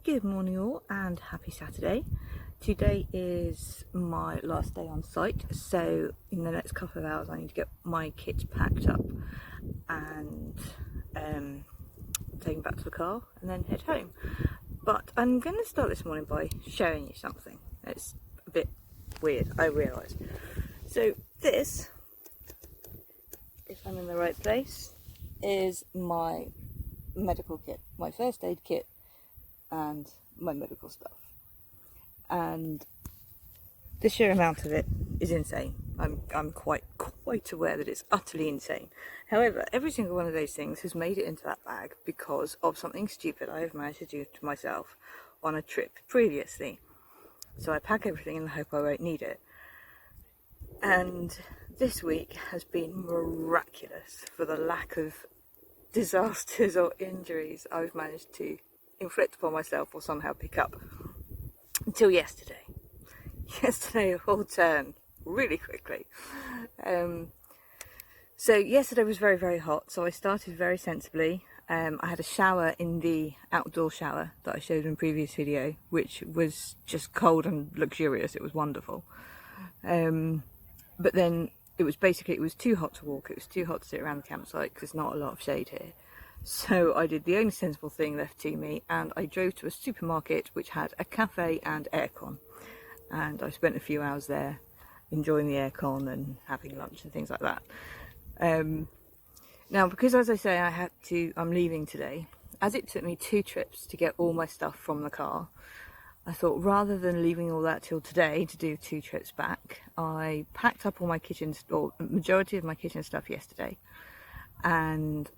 Good morning all and happy Saturday. Today is my last day on site, so in the next couple of hours I need to get my kit packed up and taken back to the car and then head home. But I'm going to start this morning by showing you something. It's a bit weird, I realise. So this, if I'm in the right place, is my medical kit, my first aid kit and my medical stuff, and the sheer amount of it is insane. I'm quite aware that it's utterly insane. However, every single one of those things has made it into that bag because of something stupid I have managed to do to myself on a trip previously. So I pack everything in the hope I won't need it, and this week has been miraculous for the lack of disasters or injuries I've managed to inflict upon myself or somehow pick up until yesterday. Yesterday it all turned really quickly. So yesterday was very hot, so I started very sensibly. I had a shower in the outdoor shower that I showed in a previous video, which was just cold and luxurious. It was wonderful. But then it was too hot to walk. It was too hot to sit around the campsite because there's not a lot of shade here. So I did the only sensible thing left to me, and I drove to a supermarket which had a cafe and aircon, and I spent a few hours there enjoying the aircon and having lunch and things like that. Now, because as I say I'm leaving today, as it took me 2 trips to get all my stuff from the car, I thought rather than leaving all that till today to do 2 trips back, I packed up all my majority of my kitchen stuff yesterday and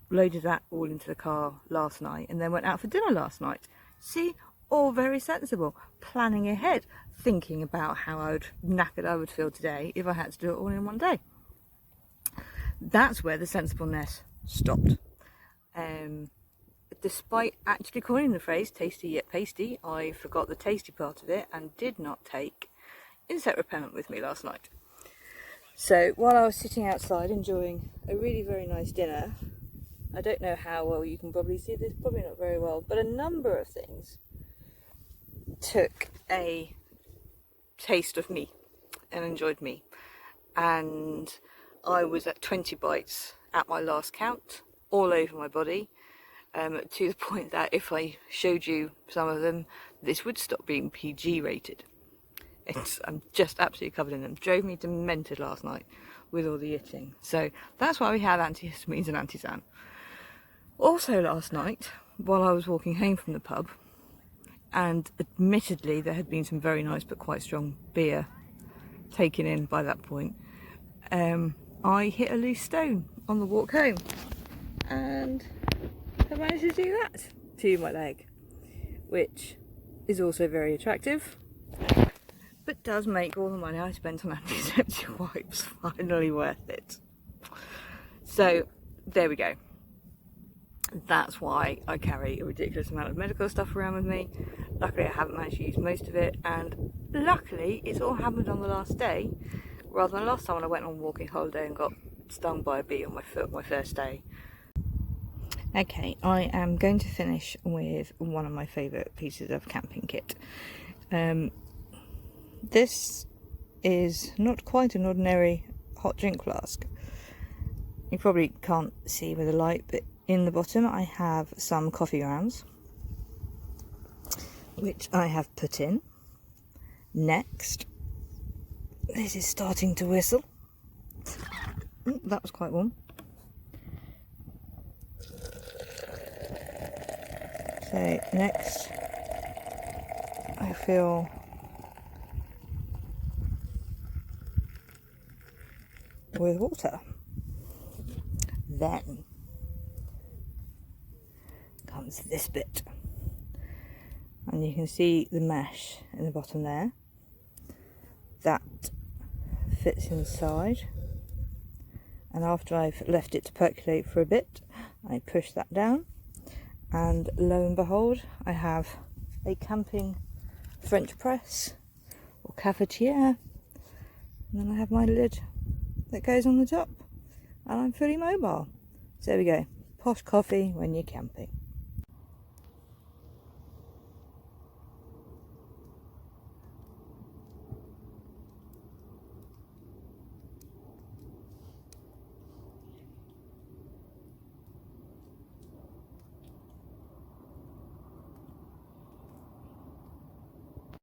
loaded that all into the car last night, and then went out for dinner last night. See, all very sensible, planning ahead, thinking about how knackered I would feel today if I had to do it all in one day. That's where the sensibleness stopped. Despite actually coining the phrase tasty yet pasty, I forgot the tasty part of it and did not take insect repellent with me last night. So while I was sitting outside enjoying a really very nice dinner, I don't know how well you can probably see this, probably not very well, but a number of things took a taste of me and enjoyed me. And I was at 20 bites at my last count, all over my body, to the point that if I showed you some of them, this would stop being PG rated. I'm just absolutely covered in them. Drove me demented last night with all the itching. So that's why we have antihistamines and Antisan. Also last night, while I was walking home from the pub, and admittedly there had been some very nice but quite strong beer taken in by that point, I hit a loose stone on the walk home, and I managed to do that to my leg, which is also very attractive, but does make all the money I spent on antiseptic wipes finally worth it. So there we go. That's why I carry a ridiculous amount of medical stuff around with me. Luckily I haven't managed to use most of it, and luckily it's all happened on the last day rather than last time when I went on a walking holiday and got stung by a bee on my foot my first day. Okay, I am going to finish with one of my favourite pieces of camping kit. This is not quite an ordinary hot drink flask. You probably can't see with the light, but in the bottom I have some coffee grounds, which I have put in. Next, this is starting to whistle. That was quite warm. So next I fill with water. Then comes this bit, and you can see the mesh in the bottom there. That fits inside, and after I've left it to percolate for a bit, I push that down, and lo and behold, I have a camping French press or cafetier, and then I have my lid that goes on the top, and I'm fully mobile. So there we go, posh coffee when you're camping.